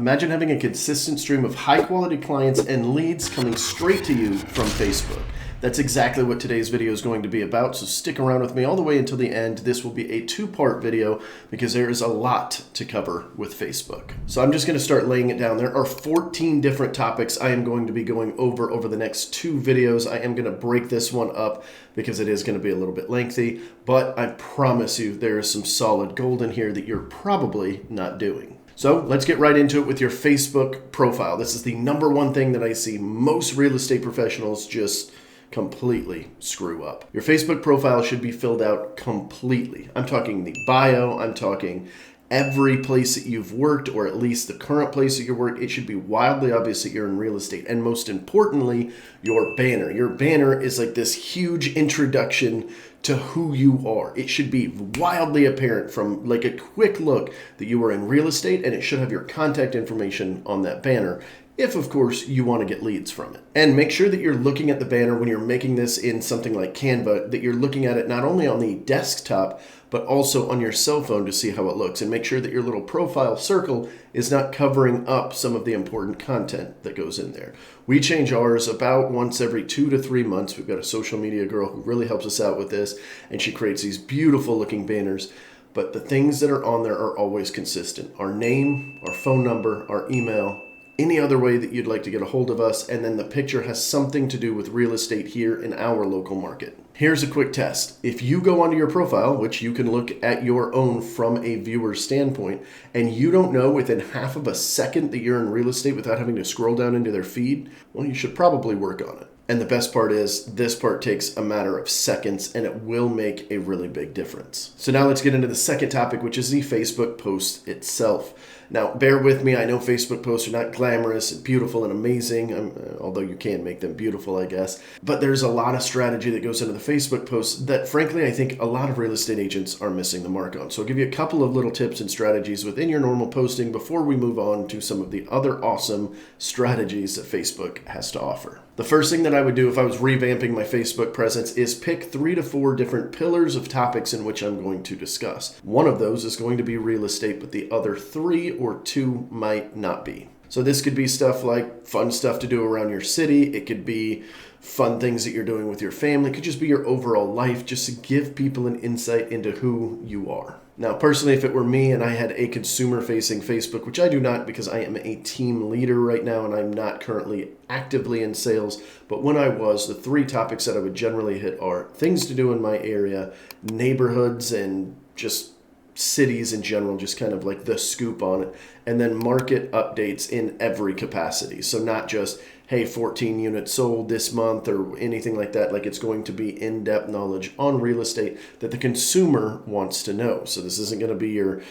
Imagine having a consistent stream of high-quality clients and leads coming straight to you from Facebook. That's exactly what today's video is going to be about, so stick around with me all the way until the end. This will be a two-part video because there is a lot to cover with Facebook. So I'm just going to start laying it down. There are 14 different topics I am going to be going over the next two videos. I am going to break this one up because it is going to be a little bit lengthy, but I promise you there is some solid gold in here that you're probably not doing. So let's get right into it with your Facebook profile. This is the number one thing that I see most real estate professionals just completely screw up. Your Facebook profile should be filled out completely. I'm talking the bio, I'm talking every place that you've worked, or at least the current place that you work. It should be wildly obvious that you're in real estate. And most importantly, your banner. Your banner is like this huge introduction to who you are. It should be wildly apparent from like a quick look that you are in real estate, and it should have your contact information on that banner, if of course you want to get leads from it. And make sure that you're looking at the banner when you're making this in something like Canva, that you're looking at it not only on the desktop, but also on your cell phone to see how it looks. And make sure that your little profile circle is not covering up some of the important content that goes in there. We change ours about once every 2 to 3 months. We've got a social media girl who really helps us out with this, and she creates these beautiful looking banners. But the things that are on there are always consistent. Our name, our phone number, our email, any other way that you'd like to get a hold of us, and then the picture has something to do with real estate here in our local market. Here's a quick test. If you go onto your profile, which you can look at your own from a viewer's standpoint, and you don't know within half of a second that you're in real estate without having to scroll down into their feed, well, you should probably work on it. And the best part is this part takes a matter of seconds, and it will make a really big difference. So now let's get into the second topic, which is the Facebook post itself. Now, bear with me. I know Facebook posts are not glamorous and beautiful and amazing, although you can make them beautiful, I guess. But there's a lot of strategy that goes into the Facebook posts that, frankly, I think a lot of real estate agents are missing the mark on. So I'll give you a couple of little tips and strategies within your normal posting before we move on to some of the other awesome strategies that Facebook has to offer. The first thing that I would do if I was revamping my Facebook presence is pick 3 to 4 different pillars of topics in which I'm going to discuss. One of those is going to be real estate, but the other 3 or 2 might not be. So this could be stuff like fun stuff to do around your city. It could be fun things that you're doing with your family. It could just be your overall life, just to give people an insight into who you are. Now, personally, if it were me and I had a consumer-facing Facebook, which I do not because I am a team leader right now and I'm not currently actively in sales, but when I was, the 3 topics that I would generally hit are things to do in my area, neighborhoods, and just cities in general, just kind of like the scoop on it, and then market updates in every capacity. So not just, hey, 14 units sold this month or anything like that. Like, it's going to be in-depth knowledge on real estate that the consumer wants to know. So this isn't going to be your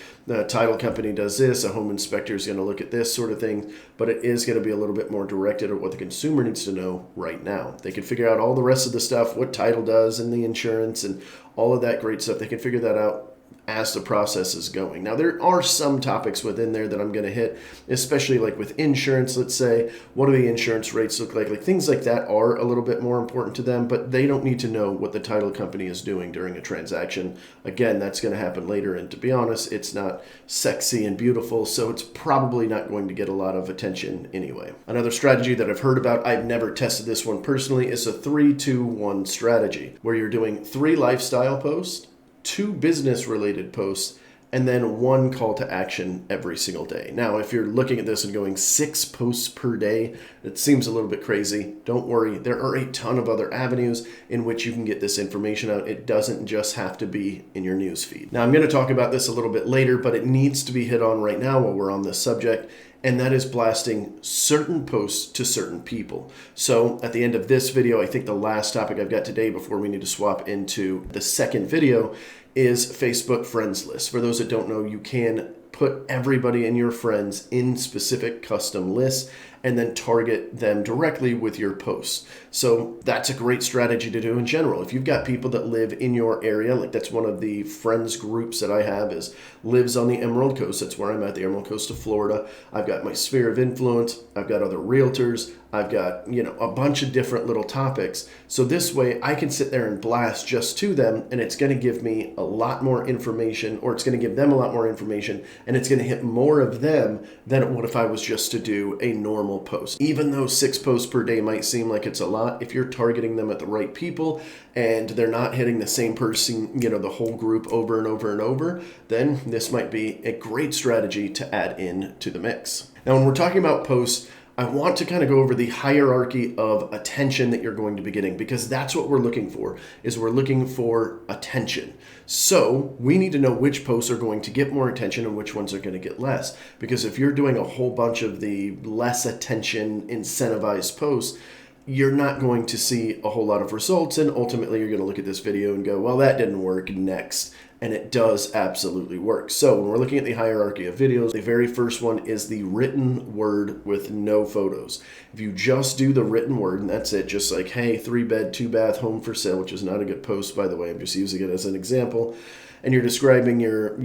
title company does this, a home inspector is going to look at this sort of thing, but it is going to be a little bit more directed at what the consumer needs to know right now. They can figure out all the rest of the stuff, what title does and the insurance and all of that great stuff. They can figure that out as the process is going. Now, there are some topics within there that I'm going to hit, especially like with insurance, let's say. What do the insurance rates look like? Like, things like that are a little bit more important to them, but they don't need to know what the title company is doing during a transaction. Again, that's going to happen later, and to be honest, it's not sexy and beautiful, so it's probably not going to get a lot of attention anyway. Another strategy that I've heard about, I've never tested this one personally, is a 3-2-1 strategy, where you're doing 3 lifestyle posts, 2 business-related posts, and then 1 call to action every single day. Now, if you're looking at this and going 6 posts per day, it seems a little bit crazy. Don't worry. There are a ton of other avenues in which you can get this information out. It doesn't just have to be in your newsfeed. Now, I'm going to talk about this a little bit later, but it needs to be hit on right now while we're on this subject, and that is blasting certain posts to certain people. So at the end of this video, I think the last topic I've got today before we need to swap into the second video is Facebook friends list. For those that don't know, you can put everybody in your friends in specific custom lists, and then target them directly with your posts. So that's a great strategy to do in general. If you've got people that live in your area, like that's one of the friends groups that I have is lives on the Emerald Coast. That's where I'm at, the Emerald Coast of Florida. I've got my sphere of influence. I've got other realtors. I've got, a bunch of different little topics. So this way I can sit there and blast just to them, and it's going to give me a lot more information, or it's going to give them a lot more information, and it's going to hit more of them than it would if I was just to do a normal post. Even though 6 posts per day might seem like it's a lot, if you're targeting them at the right people and they're not hitting the same person, the whole group over and over and over, then this might be a great strategy to add in to the mix. Now, when we're talking about posts, I want to kind of go over the hierarchy of attention that you're going to be getting, because that's what we're looking for, is we're looking for attention. So we need to know which posts are going to get more attention and which ones are going to get less. Because if you're doing a whole bunch of the less attention incentivized posts, you're not going to see a whole lot of results, and ultimately you're going to look at this video and go, well, that didn't work, next. And it does absolutely work. So when we're looking at the hierarchy of videos, the very first one is the written word with no photos. If you just do the written word, and that's it, just like, hey, 3-bed, 2-bath home for sale, which is not a good post, by the way, I'm just using it as an example, and you're describing your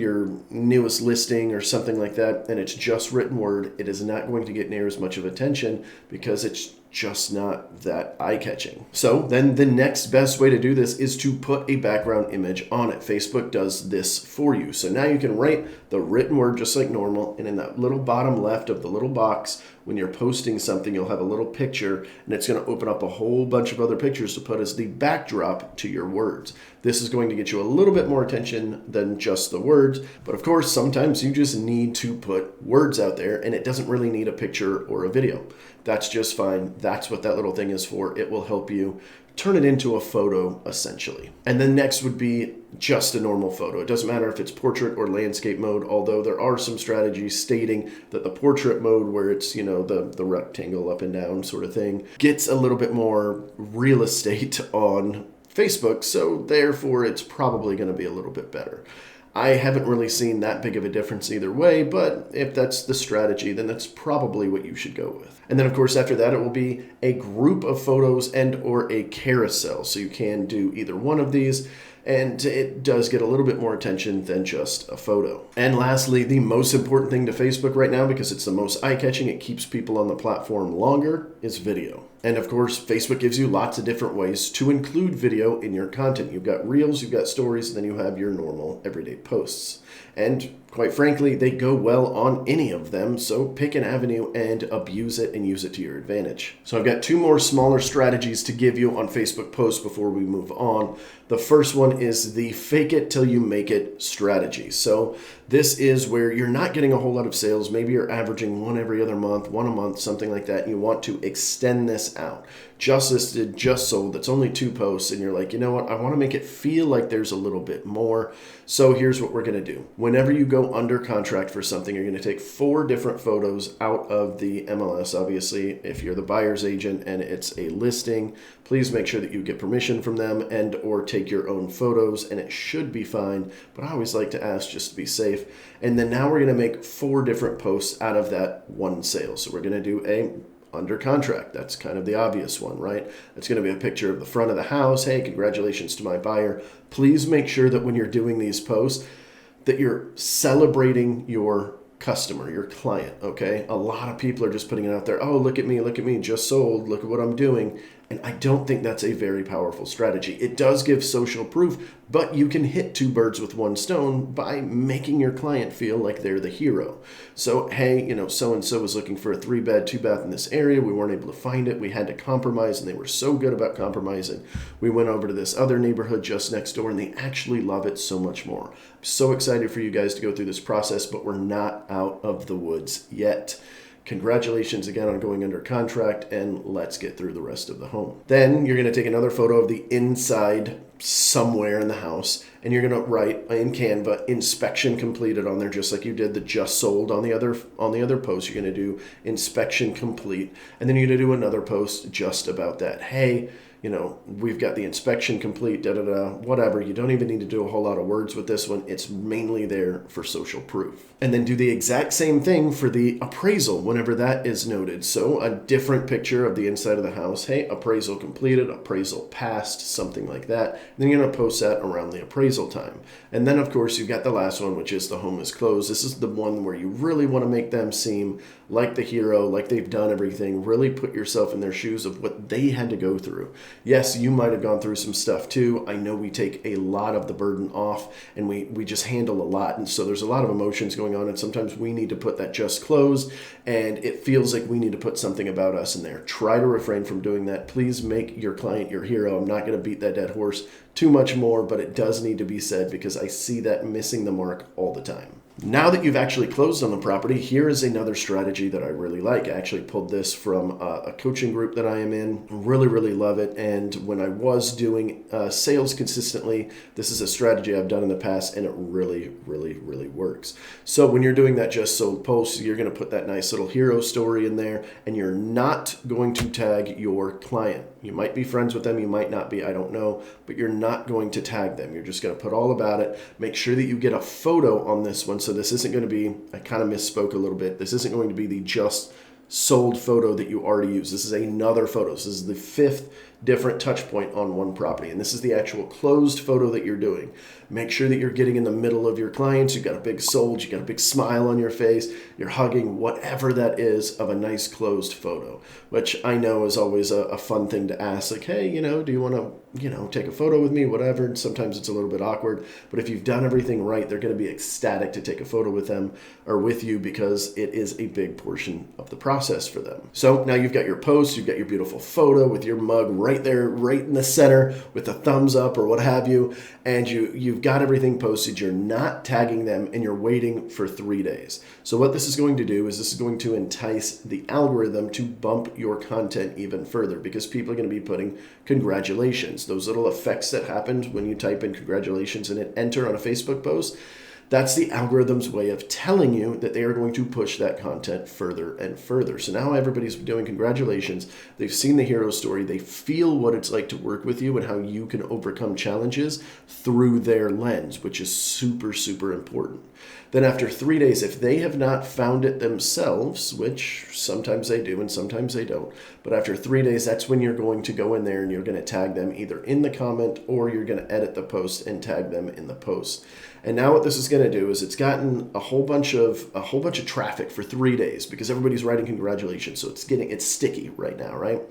newest listing or something like that, and it's just written word, it is not going to get near as much of attention because it's just not that eye-catching. So then the next best way to do this is to put a background image on it. Facebook does this for you. So now you can write the written word just like normal, and in that little bottom left of the little box, when you're posting something, you'll have a little picture, and it's going to open up a whole bunch of other pictures to put as the backdrop to your words. This is going to get you a little bit more attention than just the words, but of course, sometimes you just need to put words out there, and it doesn't really need a picture or a video. That's just fine. That's what that little thing is for. It will help you turn it into a photo, essentially. And then next would be just a normal photo. It doesn't matter if it's portrait or landscape mode, although there are some strategies stating that the portrait mode, where it's, the rectangle up and down sort of thing, gets a little bit more real estate on Facebook, so therefore it's probably going to be a little bit better. I haven't really seen that big of a difference either way, but if that's the strategy, then that's probably what you should go with. And then of course after that, it will be a group of photos and or a carousel. So you can do either one of these, and it does get a little bit more attention than just a photo. And lastly, the most important thing to Facebook right now, because it's the most eye-catching, it keeps people on the platform longer, is video. And of course, Facebook gives you lots of different ways to include video in your content. You've got Reels, you've got Stories, and then you have your normal everyday posts. And quite frankly, they go well on any of them, so pick an avenue and abuse it and use it to your advantage. So I've got 2 more smaller strategies to give you on Facebook posts before we move on. The first one is the fake it till you make it strategy. So this is where you're not getting a whole lot of sales. Maybe you're averaging 1 every other month, 1 a month, something like that, and you want to extend this out. Just listed, just sold, it's only 2 posts, and you're like, you know what, I want to make it feel like there's a little bit more. So here's what we're going to do. Whenever you go under contract for something, you're going to take 4 different photos out of the MLS. Obviously, if you're the buyer's agent and it's a listing, please make sure that you get permission from them and or take your own photos, and it should be fine, but I always like to ask just to be safe. And then now we're going to make 4 different posts out of that 1 sale. So we're going to do a under contract. That's kind of the obvious one, right? It's going to be a picture of the front of the house. Hey, congratulations to my buyer. Please make sure that when you're doing these posts that you're celebrating your customer, your client, okay? A lot of people are just putting it out there. Oh, look at me, just sold. Look at what I'm doing. And I don't think that's a very powerful strategy. It does give social proof, but you can hit 2 birds with 1 stone by making your client feel like they're the hero. So, hey, so-and-so was looking for a 3-bed, 2-bath in this area. We weren't able to find it. We had to compromise, and they were so good about compromising. We went over to this other neighborhood just next door, and they actually love it so much more. I'm so excited for you guys to go through this process, but we're not out of the woods yet. Congratulations again on going under contract, and let's get through the rest of the home. Then you're going to take another photo of the inside somewhere in the house, and you're going to write in Canva inspection completed on there, just like you did the just sold on the other post. You're going to do inspection complete, and then you're going to do another post just about that. Hey, we've got the inspection complete, whatever. You don't even need to do a whole lot of words with this one. It's mainly there for social proof. And then do the exact same thing for the appraisal whenever that is noted. So a different picture of the inside of the house. Hey, appraisal completed, appraisal passed, something like that. And then you're going to post that around the appraisal time. And then, of course, you've got the last one, which is the home is closed. This is the one where you really want to make them seem like the hero, like they've done everything. Really put yourself in their shoes of what they had to go through. Yes, you might have gone through some stuff too. I know we take a lot of the burden off, and we just handle a lot. And so there's a lot of emotions going on, and sometimes we need to put that just closed, and it feels like we need to put something about us in there. Try to refrain from doing that. Please make your client your hero. I'm not going to beat that dead horse too much more, but it does need to be said because I see that missing the mark all the time. Now that you've actually closed on the property, here is another strategy that I really like. I actually pulled this from a coaching group that I am in. Really, really love it. And when I was doing sales consistently, this is a strategy I've done in the past, and it really, really, really works. So when you're doing that just sold post, you're going to put that nice little hero story in there, and you're not going to tag your client. You might be friends with them, you might not be, I don't know, but you're not going to tag them. You're just going to put all about it. Make sure that you get a photo on this one. So this isn't going to be, I kind of misspoke a little bit. This isn't going to be the just sold photo that you already use. This is another photo. This is the 5th different touch point on one property. And this is the actual closed photo that you're doing. Make sure that you're getting in the middle of your clients. You've got a big sold, you've got a big smile on your face. You're hugging, whatever that is, of a nice closed photo, which I know is always a fun thing to ask. Like, hey, do you want to, take a photo with me, whatever. And sometimes it's a little bit awkward, but if you've done everything right, they're going to be ecstatic to take a photo with them or with you because it is a big portion of the process for them. So now you've got your post, you've got your beautiful photo with your mug right there, right in the center with a thumbs up or what have you, and you've got everything posted. You're not tagging them, and you're waiting for 3 days. So what this is going to do is this is going to entice the algorithm to bump your content even further because people are going to be putting congratulations. Those little effects that happened when you type in congratulations and hit enter on a Facebook post, that's the algorithm's way of telling you that they are going to push that content further and further. So now everybody's doing congratulations. They've seen the hero story. They feel what it's like to work with you and how you can overcome challenges through their lens, which is super, super important. Then after 3 days, if they have not found it themselves, which sometimes they do and sometimes they don't, but after 3 days, that's when you're going to go in there and you're going to tag them either in the comment or you're going to edit the post and tag them in the post. And now what this is going to do is it's gotten a whole bunch of traffic for 3 days because everybody's writing congratulations. So it's sticky right now, right?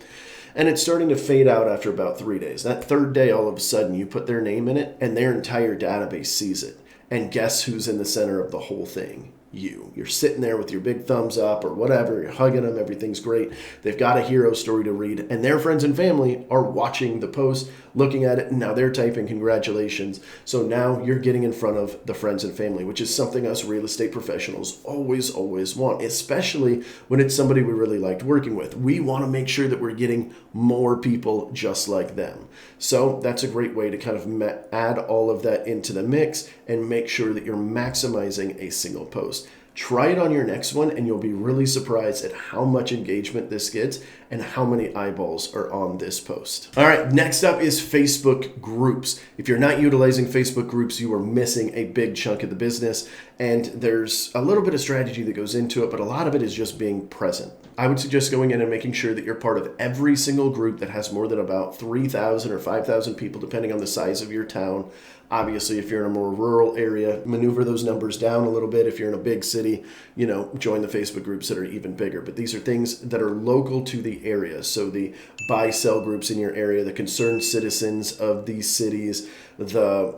And it's starting to fade out after about 3 days. That third day, all of a sudden, you put their name in it and their entire database sees it. And guess who's in the center of the whole thing? You. You're sitting there with your big thumbs up or whatever. You're hugging them. Everything's great. They've got a hero story to read. And their friends and family are watching the post, looking at it, and now they're typing congratulations. So now you're getting in front of the friends and family, which is something us real estate professionals always, always want, especially when it's somebody we really liked working with. We want to make sure that we're getting more people just like them. So that's a great way to kind of add all of that into the mix and make sure that you're maximizing a single post. Try it on your next one and you'll be really surprised at how much engagement this gets and how many eyeballs are on this post. All right, next up is Facebook groups. If you're not utilizing Facebook groups, you are missing a big chunk of the business. And there's a little bit of strategy that goes into it, but a lot of it is just being present. I would suggest going in and making sure that you're part of every single group that has more than about 3,000 or 5,000 people, depending on the size of your town. Obviously, if you're in a more rural area, maneuver those numbers down a little bit. If you're in a big city, join the Facebook groups that are even bigger. But these are things that are local to the area. So the buy-sell groups in your area, the concerned citizens of these cities, the,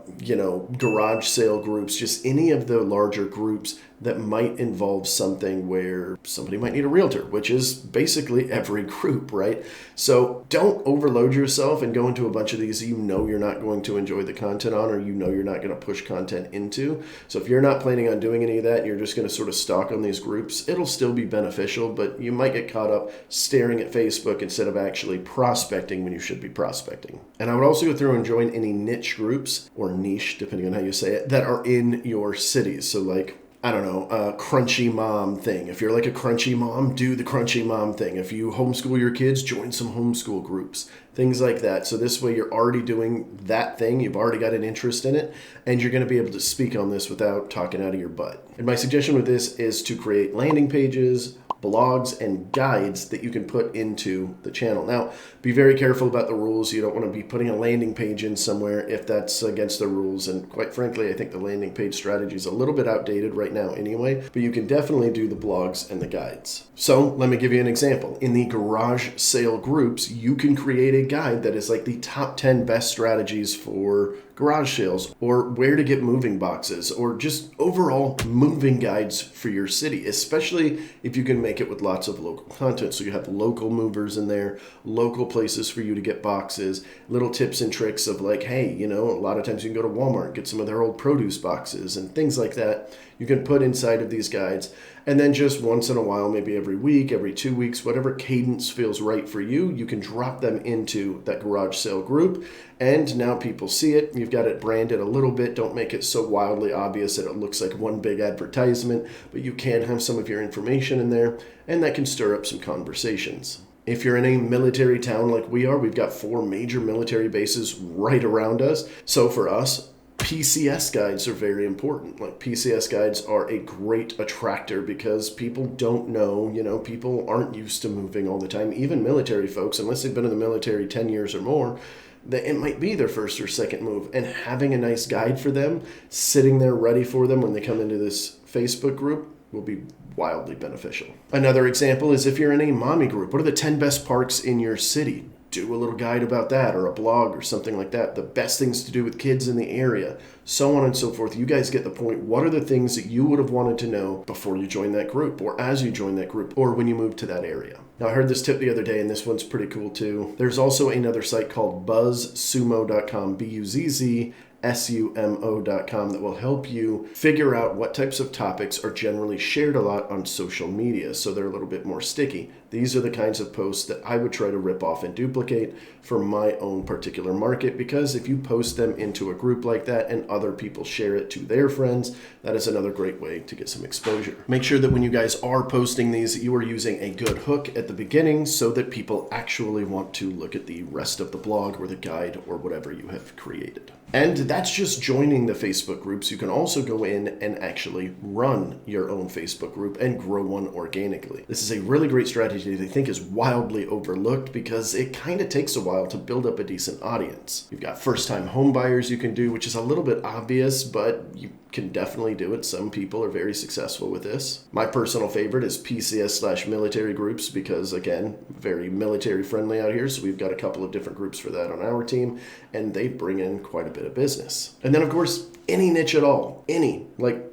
garage sale groups, just any of the larger groups that might involve something where somebody might need a realtor, which is basically every group, right? So don't overload yourself and go into a bunch of these you know you're not going to enjoy the content on, or you know you're not going to push content into. So if you're not planning on doing any of that, and you're just going to sort of stalk on these groups, it'll still be beneficial, but you might get caught up staring at Facebook instead of actually prospecting when you should be prospecting. And I would also go through and join any niche groups, or niche, depending on how you say it, that are in your cities. So like, I don't know, a crunchy mom thing. If you're like a crunchy mom, do the crunchy mom thing. If you homeschool your kids, join some homeschool groups, things like that. So this way you're already doing that thing. You've already got an interest in it, and you're going to be able to speak on this without talking out of your butt. And my suggestion with this is to create landing pages, blogs, and guides that you can put into the channel. Now, be very careful about the rules. You don't want to be putting a landing page in somewhere if that's against the rules. And quite frankly, I think the landing page strategy is a little bit outdated right now anyway, but you can definitely do the blogs and the guides. So let me give you an example. In the garage sale groups, you can create a guide that is like the top 10 best strategies for garage sales, or where to get moving boxes, or just overall moving guides for your city, especially if you can make it with lots of local content. So you have local movers in there, local places for you to get boxes, little tips and tricks of like, hey, you know, a lot of times you can go to Walmart and get some of their old produce boxes and things like that you can put inside of these guides. And then just once in a while, maybe every week, every 2 weeks, whatever cadence feels right for you, you can drop them into that garage sale group. And now people see it. You've got it branded a little bit. Don't make it so wildly obvious that it looks like one big advertisement, but you can have some of your information in there, and that can stir up some conversations. If you're in a military town like we are, we've got 4 major military bases right around us. So for us, PCS guides are very important. Like, PCS guides are a great attractor because people don't know, people aren't used to moving all the time. Even military folks, unless they've been in the military 10 years or more, that it might be their first or second move. And having a nice guide for them, sitting there ready for them when they come into this Facebook group, will be wildly beneficial. Another example is if you're in a mommy group, what are the 10 best parks in your city? Do a little guide about that, or a blog or something like that. The best things to do with kids in the area, so on and so forth. You guys get the point. What are the things that you would have wanted to know before you joined that group, or as you joined that group, or when you moved to that area? Now, I heard this tip the other day, and this one's pretty cool too. There's also another site called buzzsumo.com, BUZZSUMO.com, that will help you figure out what types of topics are generally shared a lot on social media, so they're a little bit more sticky. These are the kinds of posts that I would try to rip off and duplicate for my own particular market, because if you post them into a group like that and other people share it to their friends, that is another great way to get some exposure. Make sure that when you guys are posting these, you are using a good hook at the beginning so that people actually want to look at the rest of the blog or the guide or whatever you have created. And that's just joining the Facebook groups. You can also go in and actually run your own Facebook group and grow one organically. This is a really great strategy that I think is wildly overlooked because it kind of takes a while to build up a decent audience. You've got first-time home buyers you can do, which is a little bit obvious, but you can definitely do it. Some people are very successful with this. My personal favorite is PCS/military groups because, again, very military friendly out here. So we've got a couple of different groups for that on our team, and they bring in quite a bit of business. And then, of course, any niche at all,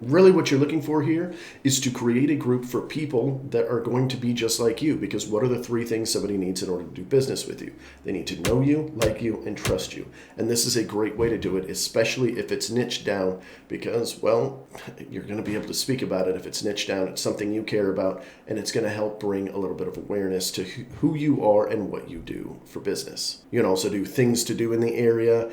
really what you're looking for here is to create a group for people that are going to be just like you, because what are the 3 things somebody needs in order to do business with you? They need to know you, like you, and trust you. And this is a great way to do it, especially if it's niched down, because, well, you're going to be able to speak about it if it's niched down. It's something you care about, and it's going to help bring a little bit of awareness to who you are and what you do for business. You can also do things to do in the area,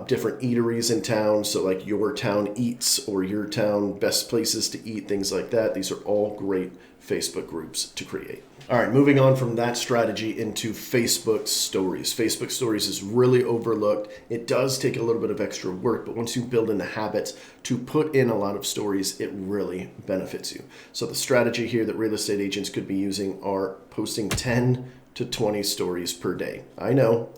different eateries in town, so like your town eats or your town best places to eat, things like that. These are all great Facebook groups to create. All right, moving on from that strategy into Facebook stories. Facebook stories is really overlooked. It does take a little bit of extra work, but once you build in the habits to put in a lot of stories, it really benefits you. So the strategy here that real estate agents could be using are posting 10 to 20 stories per day. I know,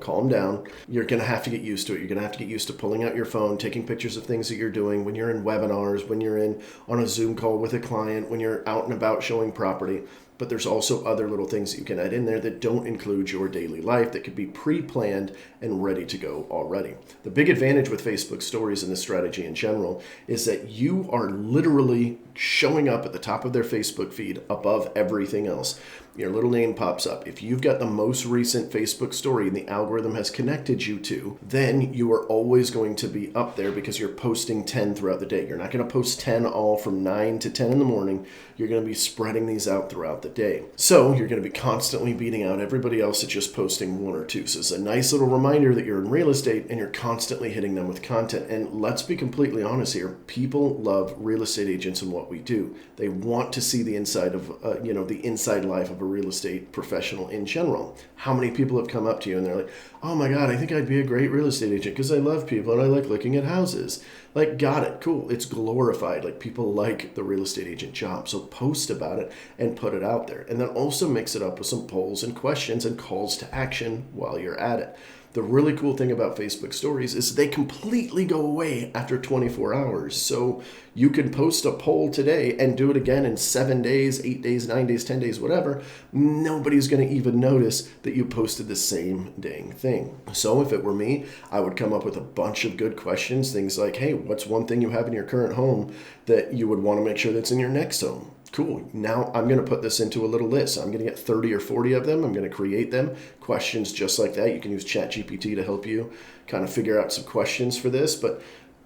calm down. You're gonna have to get used to it. You're gonna have to get used to pulling out your phone, taking pictures of things that you're doing when you're in webinars, when you're on a Zoom call with a client, when you're out and about showing property. but there's also other little things that you can add in there that don't include your daily life that could be pre-planned and ready to go already. The big advantage with Facebook stories and this strategy in general is that you are literally showing up at the top of their Facebook feed above everything else. Your little name pops up. If you've got the most recent Facebook story and the algorithm has connected you to, then you are always going to be up there because you're posting 10 throughout the day. You're not going to post 10 all from 9 to 10 in the morning. You're going to be spreading these out throughout the day. So you're going to be constantly beating out everybody else that's just posting 1 or 2. So it's a nice little reminder that you're in real estate and you're constantly hitting them with content. And let's be completely honest here. People love real estate agents and what we do. They want to see the inside of, the inside life of a real estate professional in general. How many people have come up to you and they're like, oh my God, I think I'd be a great real estate agent because I love people and I like looking at houses. Like, got it, cool. It's glorified. Like, people like the real estate agent job. So post about it and put it out there. And then also mix it up with some polls and questions and calls to action while you're at it. The really cool thing about Facebook stories is they completely go away after 24 hours. So you can post a poll today and do it again in 7 days, 8 days, 9 days, 10 days, whatever. Nobody's going to even notice that you posted the same dang thing. So if it were me, I would come up with a bunch of good questions. Things like, hey, what's one thing you have in your current home that you would want to make sure that's in your next home? Cool. Now I'm going to put this into a little list. I'm going to get 30 or 40 of them. I'm going to create them. Questions just like that. You can use ChatGPT to help you kind of figure out some questions for this, but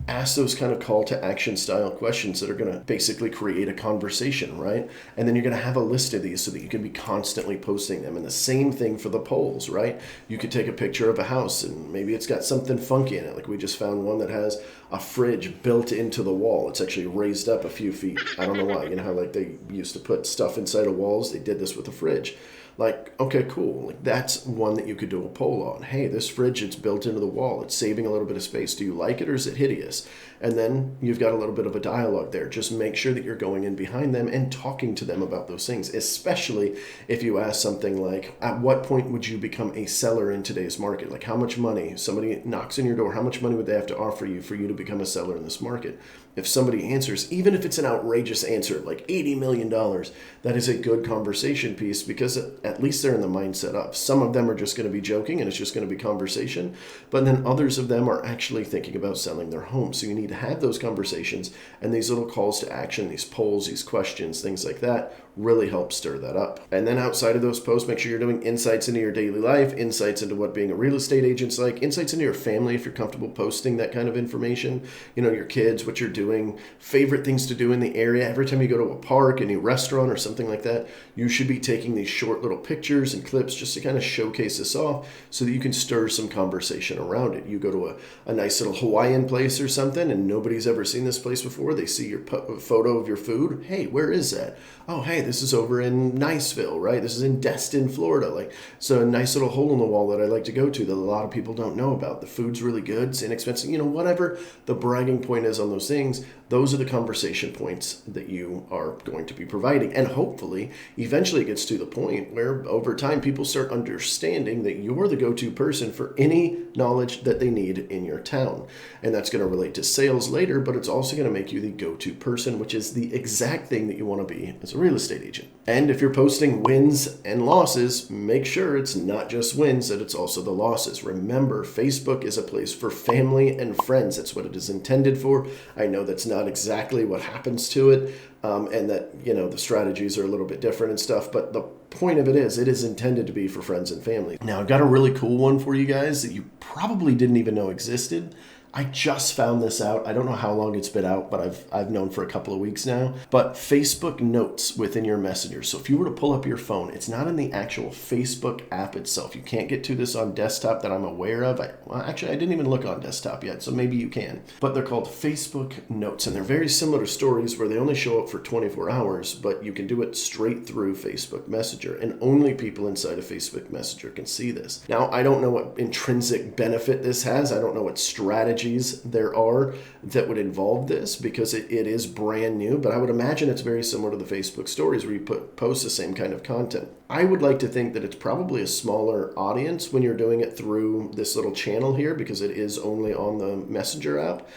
ask those kind of call to action style questions that are going to basically create a conversation, right? And then you're going to have a list of these so that you can be constantly posting them. And the same thing for the polls, right? You could take a picture of a house and maybe it's got something funky in it. Like we just found one that has a fridge built into the wall. It's actually raised up a few feet. I don't know why. You know how like they used to put stuff inside of walls? They did this with a fridge. Like, okay, cool. Like that's one that you could do a poll on. Hey, this fridge, it's built into the wall. It's saving a little bit of space. Do you like it or is it hideous? And then you've got a little bit of a dialogue there. Just make sure that you're going in behind them and talking to them about those things, especially if you ask something like, at what point would you become a seller in today's market? Like how much money, somebody knocks on your door, how much money would they have to offer you for you to become a seller in this market? If somebody answers, even if it's an outrageous answer, like $80 million, that is a good conversation piece because at least they're in the mindset of. Some of them are just going to be joking and it's just going to be conversation, but then others of them are actually thinking about selling their home. So you need to have those conversations and these little calls to action, these polls, these questions, things like that really help stir that up. And then outside of those posts, make sure you're doing insights into your daily life, insights into what being a real estate agent's like, insights into your family if you're comfortable posting that kind of information, your kids, what you're doing, favorite things to do in the area. Every time you go to a park, a new restaurant or something like that, you should be taking these short little pictures and clips just to kind of showcase this off so that you can stir some conversation around it. You go to a nice little Hawaiian place or something and nobody's ever seen this place before. They see your photo of your food. Hey, where is that? Oh, hey, this is over in Niceville, right? This is in Destin, Florida. So a nice little hole in the wall that I like to go to that a lot of people don't know about. The food's really good. It's inexpensive. Whatever the bragging point is on those things, those are the conversation points that you are going to be providing. And hopefully, eventually it gets to the point where over time, people start understanding that you're the go-to person for any knowledge that they need in your town. And that's going to relate to sales later, but it's also going to make you the go-to person, which is the exact thing that you want to be as a real estate agent. And if you're posting wins and losses, make sure it's not just wins, that it's also the losses. Remember, Facebook is a place for family and friends. That's what it is intended for. I know that's not exactly what happens to it, and that, the strategies are a little bit different and stuff, but the point of it is intended to be for friends and family. Now, I've got a really cool one for you guys that you probably didn't even know existed. I just found this out. I don't know how long it's been out, but I've known for a couple of weeks now. But Facebook Notes within your Messenger. So if you were to pull up your phone, it's not in the actual Facebook app itself. You can't get to this on desktop that I'm aware of. Actually, I didn't even look on desktop yet, so maybe you can. But they're called Facebook Notes, and they're very similar to Stories where they only show up for 24 hours, but you can do it straight through Facebook Messenger, and only people inside of Facebook Messenger can see this. Now, I don't know what intrinsic benefit this has. I don't know what strategy there are that would involve this because it is brand new, but I would imagine it's very similar to the Facebook Stories where you post the same kind of content. I would like to think that it's probably a smaller audience when you're doing it through this little channel here because it is only on the Messenger app.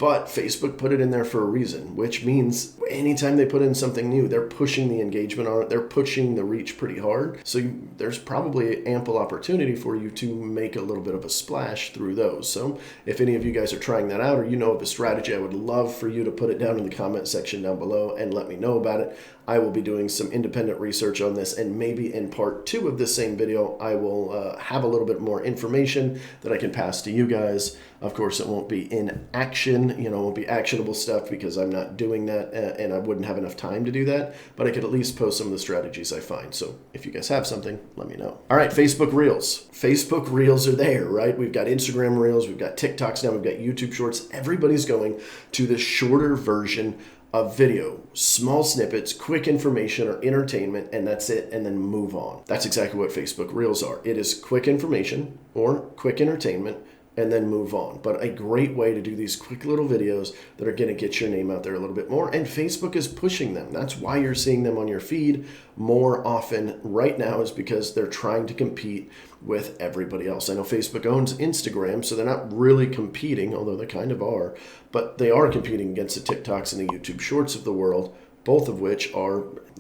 But Facebook put it in there for a reason, which means anytime they put in something new, they're pushing the engagement on it. They're pushing the reach pretty hard. So there's probably ample opportunity for you to make a little bit of a splash through those. So if any of you guys are trying that out or you know of a strategy, I would love for you to put it down in the comment section down below and let me know about it. I will be doing some independent research on this, and maybe in part 2 of this same video, I will have a little bit more information that I can pass to you guys. Of course, it won't be in action, it won't be actionable stuff because I'm not doing that and I wouldn't have enough time to do that, but I could at least post some of the strategies I find. So if you guys have something, let me know. All right, Facebook Reels. Facebook Reels are there, right? We've got Instagram Reels, we've got TikToks now, we've got YouTube Shorts. Everybody's going to the shorter version of video, small snippets, quick information or entertainment, and that's it, and then move on. That's exactly what Facebook Reels are. It is quick information or quick entertainment, and then move on. But a great way to do these quick little videos that are going to get your name out there a little bit more, and Facebook is pushing them. That's why you're seeing them on your feed more often right now, is because they're trying to compete with everybody else. I know Facebook owns Instagram, so they're not really competing, although they kind of are, but they are competing against the TikToks and the YouTube Shorts of the world, both of which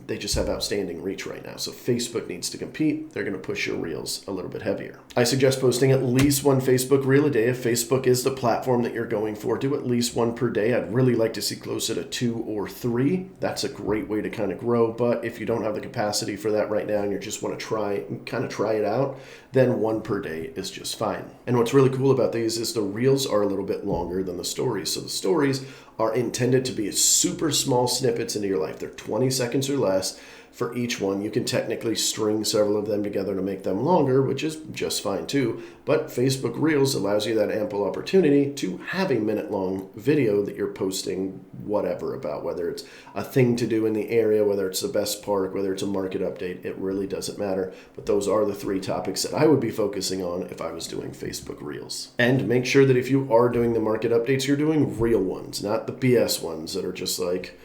they just have outstanding reach right now. So Facebook needs to compete. They're going to push your Reels a little bit heavier. I suggest posting at least one Facebook Reel a day. If Facebook is the platform that you're going for, do at least one per day. I'd really like to see closer to 2 or 3. That's a great way to kind of grow. But if you don't have the capacity for that right now and you just want to try it out, then 1 per day is just fine. And what's really cool about these is the Reels are a little bit longer than the stories. So the stories are intended to be super small snippets into your life. They're 20 seconds or less for each one. You can technically string several of them together to make them longer, which is just fine too. But Facebook Reels allows you that ample opportunity to have a minute-long video that you're posting whatever about, whether it's a thing to do in the area, whether it's the best park, whether it's a market update, it really doesn't matter. But those are the 3 topics that I would be focusing on if I was doing Facebook Reels. And make sure that if you are doing the market updates, you're doing real ones, not the BS ones that are just like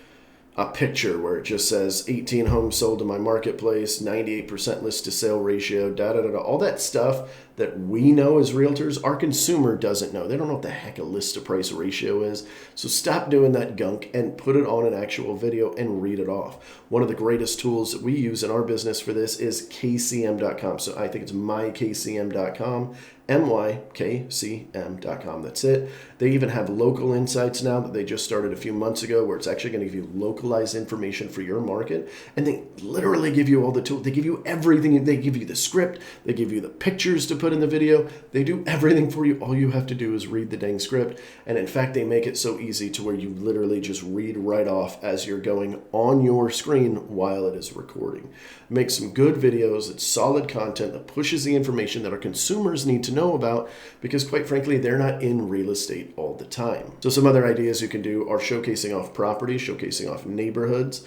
a picture where it just says 18 homes sold to my marketplace, 98% list to sale ratio, all that stuff that we know as realtors, our consumer doesn't know. They don't know what the heck a list to price ratio is. So stop doing that gunk and put it on an actual video and read it off. One of the greatest tools that we use in our business for this is kcm.com. So I think it's mykcm.com. mykcm.com. That's it. They even have local insights now that they just started a few months ago, where it's actually going to give you localized information for your market. And they literally give you all the tools. They give you everything. They give you the script. They give you the pictures to put in the video. They do everything for you. All you have to do is read the dang script. And in fact, they make it so easy to where you literally just read right off as you're going on your screen while it is recording. Make some good videos. It's solid content that pushes the information that our consumers need to know about, because quite frankly, they're not in real estate all the time. So some other ideas you can do are showcasing off properties, showcasing off neighborhoods,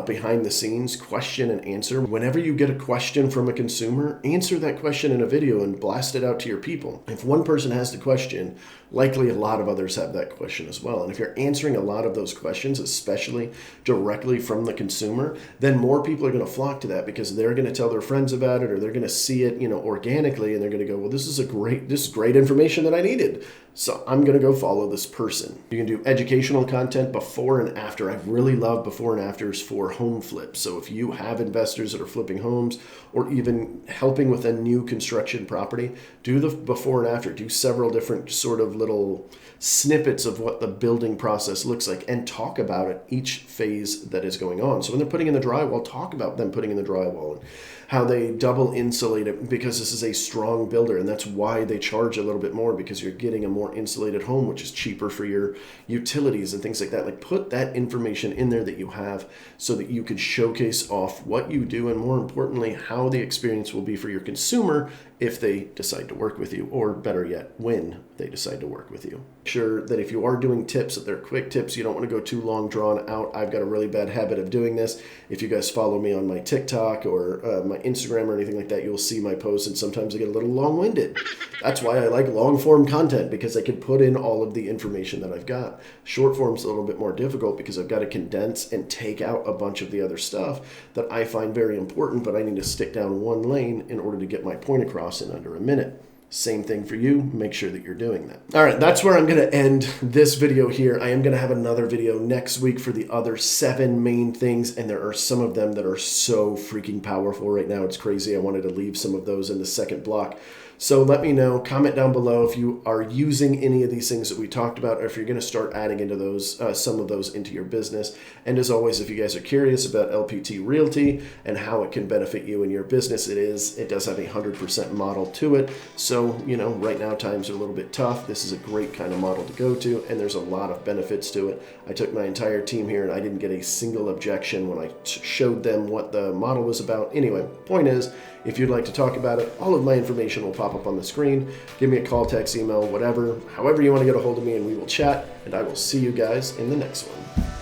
behind the scenes, question and answer. Whenever you get a question from a consumer, answer that question in a video and blast it out to your people. If one person has the question, likely a lot of others have that question as well. And if you're answering a lot of those questions, especially directly from the consumer, then more people are going to flock to that, because they're going to tell their friends about it, or they're going to see it, organically, and they're going to go, well, this is great information that I needed. So I'm going to go follow this person. You can do educational content before and after. I really love before and afters for home flips. So if you have investors that are flipping homes, or even helping with a new construction property, do the before and after. Do several different sort of little snippets of what the building process looks like, and talk about it, each phase that is going on. So when they're putting in the drywall, talk about them putting in the drywall and how they double insulate it, because this is a strong builder, and that's why they charge a little bit more, because you're getting a more insulated home, which is cheaper for your utilities and things like that. Like, put that information in there that you have, so that you could showcase off what you do, and more importantly, how the experience will be for your consumer if they decide to work with you, or better yet, when they decide to work with you. Make sure that if you are doing tips, that they're quick tips. You don't want to go too long drawn out. I've got a really bad habit of doing this. If you guys follow me on my TikTok or my Instagram or anything like that, you'll see my posts, and sometimes I get a little long-winded. That's why I like long-form content, because I can put in all of the information that I've got. Short form's a little bit more difficult, because I've got to condense and take out a bunch of the other stuff that I find very important, but I need to stick down one lane in order to get my point across in under a minute. Same thing for you. Make sure that you're doing that. All right, that's where I'm going to end this video here. I am going to have another video next week for the other 7 main things, and there are some of them that are so freaking powerful right now. It's crazy. I wanted to leave some of those in the second block. So let me know, comment down below if you are using any of these things that we talked about, or if you're going to start adding into those, some of those into your business. And as always, if you guys are curious about LPT Realty and how it can benefit you in your business, it does have a 100% model to it. So, you know, right now times are a little bit tough. This is a great kind of model to go to, and there's a lot of benefits to it. I took my entire team here and I didn't get a single objection when I showed them what the model was about. Anyway, point is, if you'd like to talk about it, all of my information will pop up on the screen. Give me a call, text, email, whatever, however you want to get a hold of me, and we will chat, and I will see you guys in the next one.